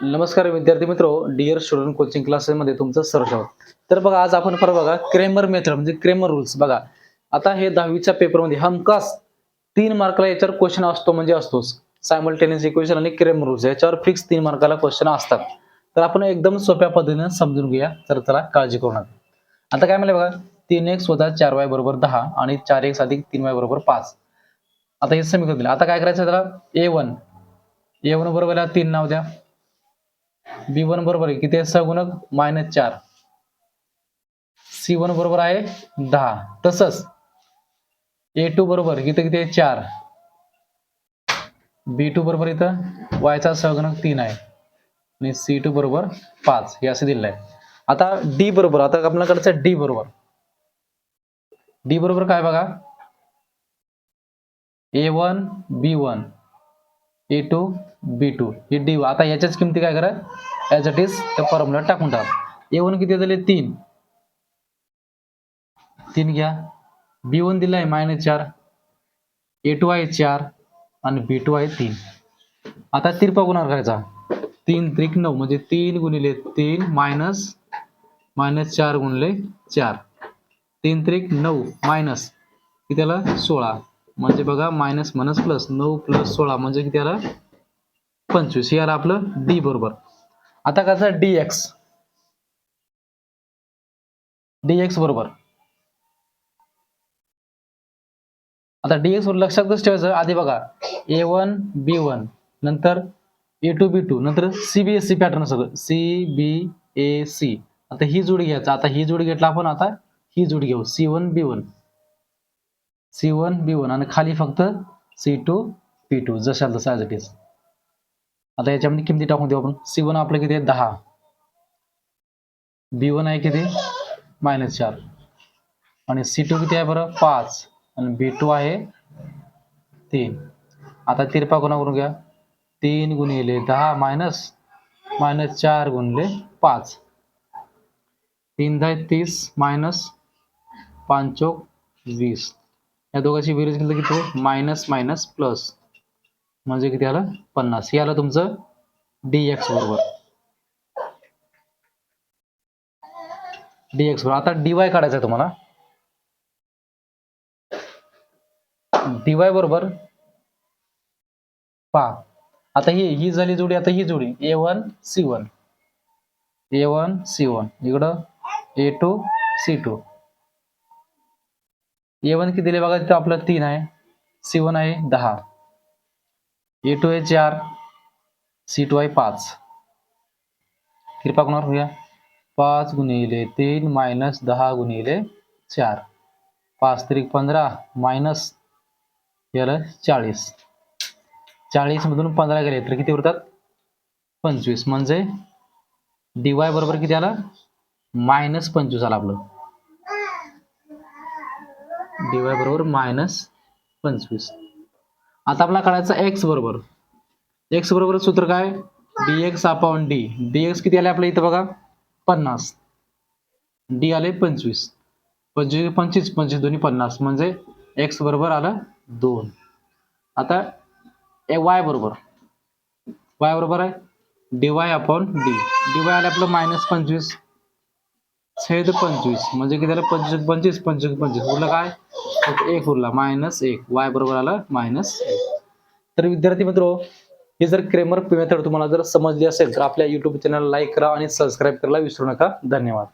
नमस्कार विद्यार्थी मित्रो, डिअर स्टुडंट कोचिंग क्लासेसमध्ये तुमचं सहर्ष आहे. तर बघा आज आपण बघा क्रेमर मेथड म्हणजे क्रेमर रूल्स बघा. आता हे 10वीच्या पेपरमध्ये हमखास 3 मार्काला याच्यावर क्वेश्चन असतो म्हणजे असतोच. सायमल्टेनियस इक्वेशन आणि क्रेमर रूल्स याच्यावर फिक्स 3 मार्काला क्वेश्चन असतात. तर आपण एकदम सोप्या पद्धतीने समजून घेऊया. तर चला काळजी करू नका. आता काय म्हणलं बघा 3x + 4y = 10 आणि 4x + 3y = 5. आता हे समीकरण दिलं. आता काय करायचं त्याला a1 बरोबर याला 3 नाव द्या. b1 बरोबर आहे किती आहे 6 गुणक -4. c1 बरोबर आहे 10. तसंच a2 बरोबर किती आहे 4. b2 बरोबर इथं y चा सहगुणक 3 आहे आणि c2 बरोबर 5 हे असं दिलेलं आहे. आता d बरोबर आता आपल्याकडे d बरोबर काय बघा a1 b1 a2 b2 हे d. आता याच्याच किमती काय करा ॲज इट इज त्या फॉर्म्युला टाकून टाका. a1 किती झाले 3 घ्या. b1 दिला आहे -4. a2 आहे 4 आणि b2 आहे 3. आता तिरपा गुणाकार करायचा 3 त्रिक 9 म्हणजे 3 गुणिले 3 -4 गुणिले 4. 3 त्रिक 9 मायनस किती त्याला 16 म्हणजे बघा मायनस प्लस 9 + 16 म्हणजे किती आला 25. हे आलं आपलं d बरोबर. आता कसं dx बरोबर. आता dx वर लक्षातच ठेवायचं आधी बघा a1 b1 नंतर a2 b2 नंतर cbsc पॅटर्न सगळं cbac. आता ही जोडी घ्यायचं. आता ही जोडी घेतला आपण. आता ही जोडी घेऊ c1 b1 आणि खाली फक्त c2 p2 जशा तसं ॲज इट इज. आता याच्यामध्ये किमती टाकून देऊ आपण. c1 आपलं किती आहे 10. b1 आहे किती -4 आणि c2 किती आहे बरं 5 आणि b2 आहे 3. आता तिरपा कोणा करून घ्या 3 गुणिले 10 -4 गुणिले 5. 3 × 30 -5 × 20. या दोघांची बेरीज केली किती मायनस प्लस म्हणजे किती आलं 50. हे आलं तुमचं dx बरोबर. आता dy काढायचं आहे तुम्हाला. dy बरोबर पहा आता ही झाली जोडी. आता ही जोडी a1 c1 इकडं a2 c2. a1 किती दिले बघा तिथं आपलं 3 आहे. c1 आहे 10. a2 आहे 4. c2 आहे 5. तिरपा कोणावर होऊया 5 गुणिले 3 -10 गुणिले 4. 5 त्रिक 15 मायनस याला 40. 40 मधून 15 गेले तर किती उरतात 25. म्हणजे dy बरोबर किती आला -25 आला आपलं. dy बरोबर -25. आता आपल्याला काढायचं x बरोबर सूत्र काय dx/d. dx किती आले आपल्या इथं बघा 50. d आले 25. 25 दोन्ही 50 म्हणजे x बरोबर आलं 2. आता y बरोबर आहे dy/d. dy आले आपलं -25 छेद 25 म्हणजे किती झालं 25 उरलं काय 1 उरला -1. y बरोबर आलं -1. तर विद्यार्थी मित्रो हे जर क्रेमर मेथड तुम्हाला जर समजली असेल तर आपल्या YouTube चॅनलला लाईक करा आणि सबस्क्राईब करायला विसरू नका. धन्यवाद.